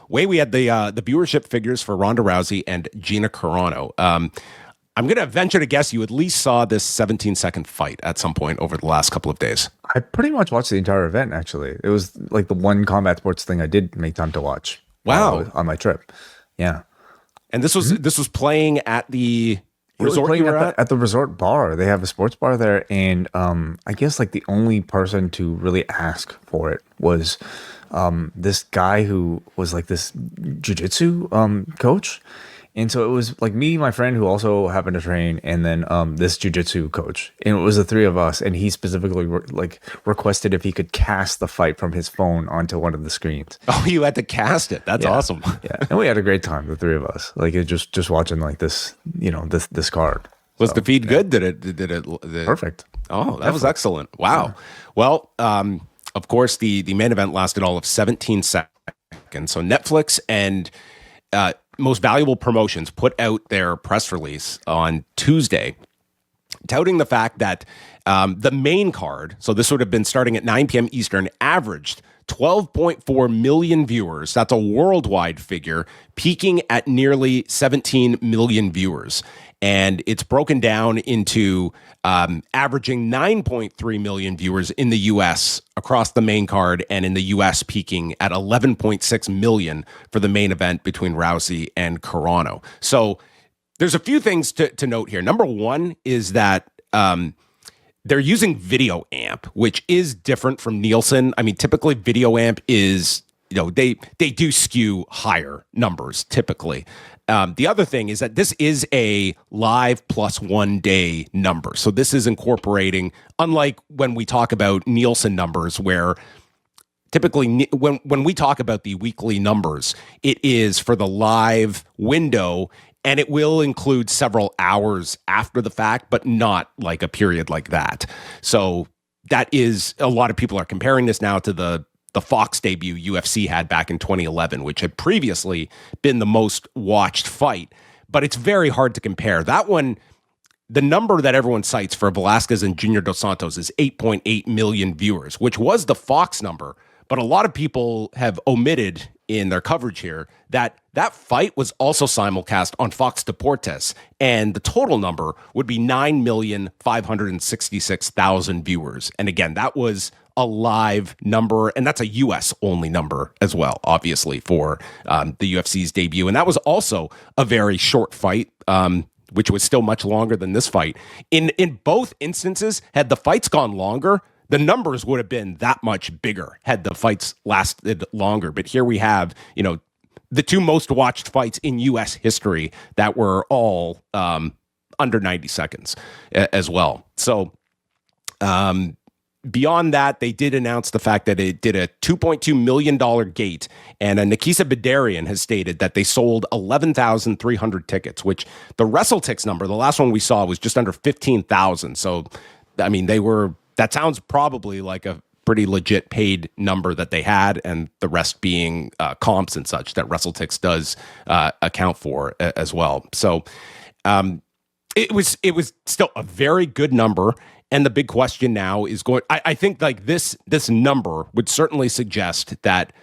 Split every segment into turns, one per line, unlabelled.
we had the viewership figures for Ronda Rousey and Gina Carano. I'm going to venture to guess you at least saw this 17-second fight at some point over the last couple of days.
I pretty much watched the entire event, actually. It was like the one combat sports thing I did make time to watch.
Wow.
On my trip. Yeah.
And this was playing at the resort you were
at the resort bar. They have a sports bar there. And I guess like the only person to really ask for it was this guy who was like this jiu-jitsu coach. And so it was like me, my friend who also happened to train, and then this jiu-jitsu coach. And it was the three of us, and he specifically requested if he could cast the fight from his phone onto one of the screens.
Oh, you had to cast it. That's awesome.
Yeah. And we had a great time, the three of us. Like it just watching like this, this card.
Was the feed good? Did it
perfect?
Oh, that was excellent. Wow. Yeah. Well, of course the main event lasted all of 17 seconds. So Netflix and Most Valuable Promotions put out their press release on Tuesday, touting the fact that the main card, so this would have been starting at 9 p.m. Eastern, averaged 12.4 million viewers. That's a worldwide figure, peaking at nearly 17 million viewers. And it's broken down into averaging 9.3 million viewers in the U.S. across the main card, and in the U.S. peaking at 11.6 million for the main event between Rousey and Carano. So there's a few things to note here. Number one is that they're using Video Amp, which is different from Nielsen. I mean, typically Video Amp is, they do skew higher numbers typically. The other thing is that this is a live plus 1 day number. So this is incorporating, unlike when we talk about Nielsen numbers, where typically when we talk about the weekly numbers, it is for the live window, and it will include several hours after the fact, but not like a period like that. So that is, a lot of people are comparing this now to the Fox debut UFC had back in 2011, which had previously been the most watched fight. But it's very hard to compare. That one, the number that everyone cites for Velasquez and Junior Dos Santos is 8.8 million viewers, which was the Fox number. But a lot of people have omitted in their coverage here that fight was also simulcast on Fox Deportes, and the total number would be 9,566,000 viewers. And again, that was a live number, and that's a U.S. only number as well, obviously, for the UFC's debut. And that was also a very short fight, which was still much longer than this fight. In both instances, had the fights gone longer, the numbers would have been that much bigger had the fights lasted longer. But here we have, the two most watched fights in U.S. history that were all under 90 seconds as well. So, beyond that, they did announce the fact that it did a $2.2 million gate, and Nikisa Bedarian has stated that they sold 11,300 tickets, which the WrestleTix number, the last one we saw, was just under 15,000. So, I mean, that sounds probably like a pretty legit paid number that they had, and the rest being comps and such that WrestleTix does account for as well. So, it was still a very good number. And the big question now is I think like this number would certainly suggest that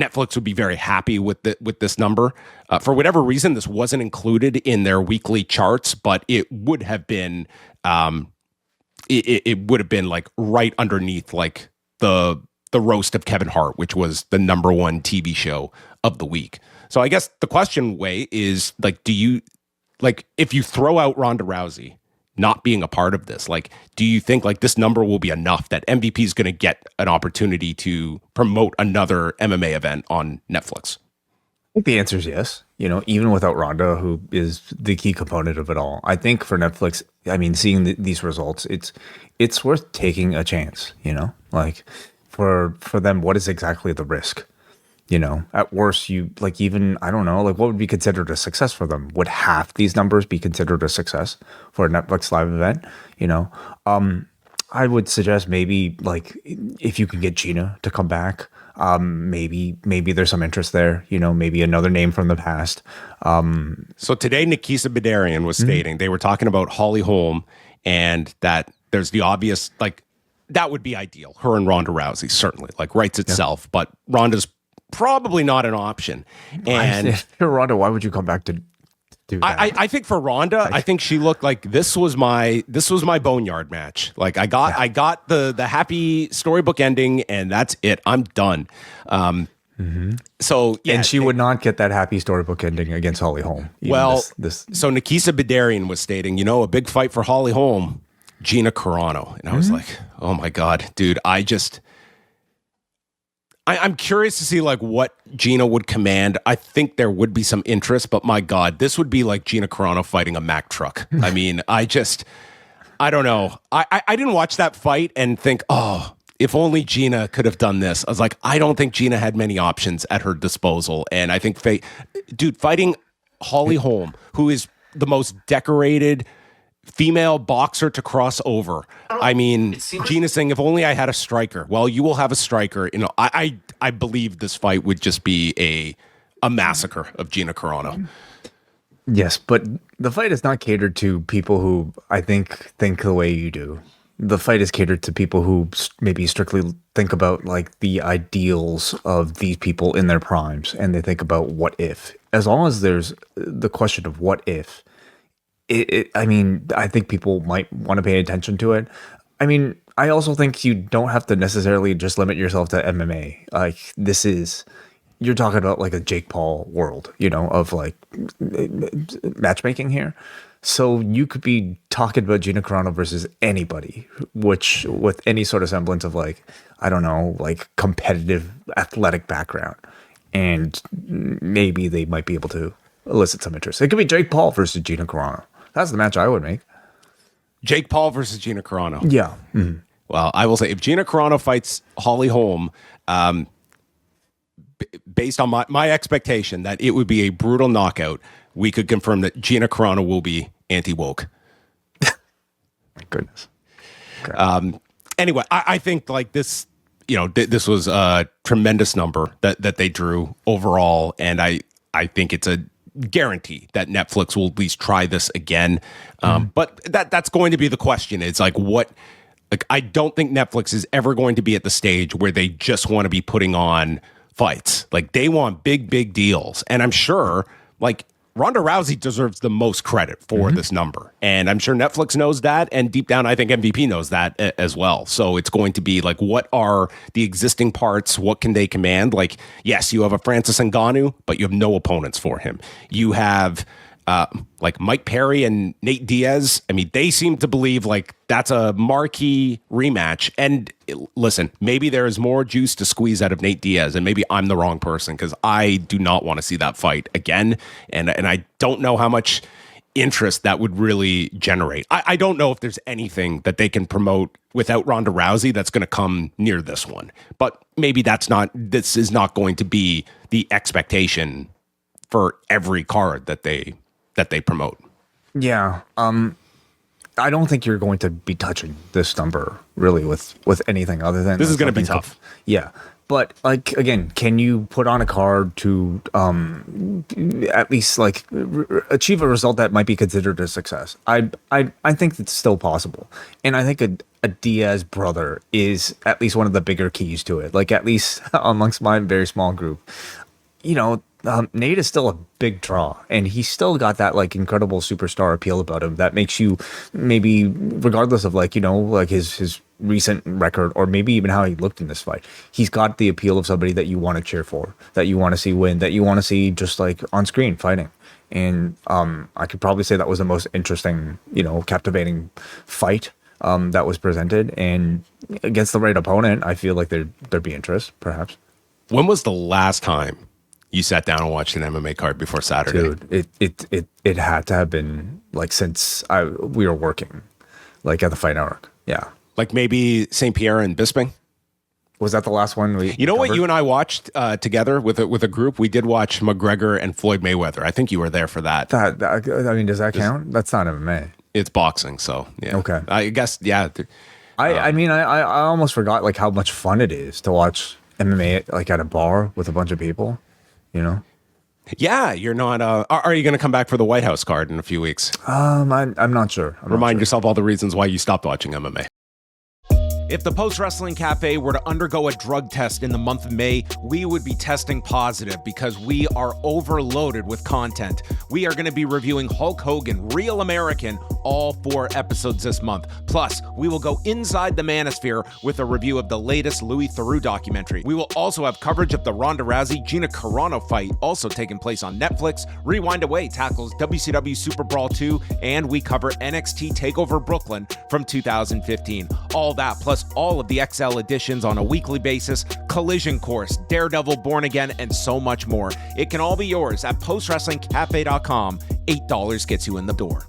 Netflix would be very happy with this number. For whatever reason, this wasn't included in their weekly charts, but it would have been it would have been like right underneath like the roast of Kevin Hart, which was the number one TV show of the week. So I guess the question, Wei, is like, do you like, if you throw out Ronda Rousey not being a part of this, like, do you think like this number will be enough that MVP is going to get an opportunity to promote another MMA event on Netflix?
I think the answer is yes. Even without Ronda, who is the key component of it all, I think for Netflix, I mean, seeing these results, it's worth taking a chance. Like for them, what is exactly the risk? At worst, you like, even, I don't know, like what would be considered a success for them? Would half these numbers be considered a success for a Netflix live event? I would suggest maybe like if you could get Gina to come back, maybe there's some interest there, maybe another name from the past.
So today, Nikisa Bedarian was stating they were talking about Holly Holm, and that there's the obvious, like, that would be ideal. Her and Ronda Rousey, certainly, like, writes itself, but Ronda's probably not an option. And
Ronda, why would you come back to do that?
I think for Ronda, I think she looked like this was my boneyard match. Like I got the happy storybook ending, and that's it. I'm done. So yeah,
and she would not get that happy storybook ending against Holly Holm.
So Nikisa Bidarian was stating, a big fight for Holly Holm, Gina Carano, and I was like, oh my god, dude, I'm curious to see like what Gina would command. I think there would be some interest, but my God, this would be like Gina Carano fighting a Mack truck. I mean, I don't know. I didn't watch that fight and think, oh, if only Gina could have done this. I was like, I don't think Gina had many options at her disposal. And I think, fighting Holly Holm, who is the most decorated female boxer to cross over. I mean, Gina's saying, if only I had a striker. Well, you will have a striker. I believe this fight would just be a massacre of Gina Carano.
Yes, but the fight is not catered to people who I think the way you do. The fight is catered to people who maybe strictly think about like the ideals of these people in their primes, and they think about what if. As long as there's the question of what if, I mean, I think people might want to pay attention to it. I mean, I also think you don't have to necessarily just limit yourself to MMA. Like you're talking about like a Jake Paul world, of like matchmaking here. So you could be talking about Gina Carano versus anybody, which with any sort of semblance of like, I don't know, like competitive athletic background. And maybe they might be able to elicit some interest. It could be Jake Paul versus Gina Carano. That's the match I would make.
Jake Paul versus Gina Carano.
Yeah. Mm-hmm.
Well, I will say if Gina Carano fights Holly Holm, based on my expectation that it would be a brutal knockout, we could confirm that Gina Carano will be anti-woke.
My goodness. Okay.
Anyway, I think like this, this was a tremendous number that they drew overall, and I think it's a guarantee that Netflix will at least try this again. But that's going to be the question. It's like I don't think Netflix is ever going to be at the stage where they just want to be putting on fights. Like they want big deals. And I'm sure like Ronda Rousey deserves the most credit for this number. And I'm sure Netflix knows that. And deep down, I think MVP knows that as well. So it's going to be like, what are the existing parts? What can they command? Like, yes, you have a Francis Ngannou, but you have no opponents for him. You have like Mike Perry and Nate Diaz. I mean, they seem to believe like that's a marquee rematch. And listen, maybe there is more juice to squeeze out of Nate Diaz, and maybe I'm the wrong person because I do not want to see that fight again. And I don't know how much interest that would really generate. I don't know if there's anything that they can promote without Ronda Rousey that's going to come near this one. But maybe this is not going to be the expectation for every card that they promote.
Yeah. I don't think you're going to be touching this number really with anything other than
this is going to be tough.
Yeah. But like, again, can you put on a card to at least like achieve a result that might be considered a success? I think it's still possible. And I think a Diaz brother is at least one of the bigger keys to it. Like at least amongst my very small group, Nate is still a big draw, and he's still got that like incredible superstar appeal about him that makes you maybe, regardless of like like his recent record or maybe even how he looked in this fight, he's got the appeal of somebody that you want to cheer for, that you want to see win, that you want to see just like on screen fighting. And I could probably say that was the most interesting, captivating fight that was presented, and against the right opponent, I feel like there'd be interest, perhaps.
When was the last time you sat down and watched an MMA card before Saturday?
Dude, it had to have been like since we were working, like at the Fight Network. Yeah,
like maybe St. Pierre and Bisping.
Was that the last one we?
What you and I watched together with a group? We did watch McGregor and Floyd Mayweather. I think you were there for that.
I mean, does that count? That's not MMA.
It's boxing, so yeah.
Okay.
I guess yeah.
I mean, I almost forgot like how much fun it is to watch MMA like at a bar with a bunch of people.
Yeah, you're not. Are you going to come back for the White House card in a few weeks?
I'm not sure.
Remind yourself all the reasons why you stopped watching MMA.
If the Post Wrestling Cafe were to undergo a drug test in the month of May, we would be testing positive because we are overloaded with content. We are going to be reviewing Hulk Hogan, Real American, all 4 episodes this month. Plus, we will go inside the Manosphere with a review of the latest Louis Theroux documentary. We will also have coverage of the Ronda Rousey Gina Carano fight, also taking place on Netflix. Rewind Away tackles WCW Super Brawl 2, and we cover NXT TakeOver Brooklyn from 2015. All that, plus all of the XL editions on a weekly basis, Collision Course, Daredevil Born Again, and so much more. It can all be yours at postwrestlingcafe.com. $8 gets you in the door.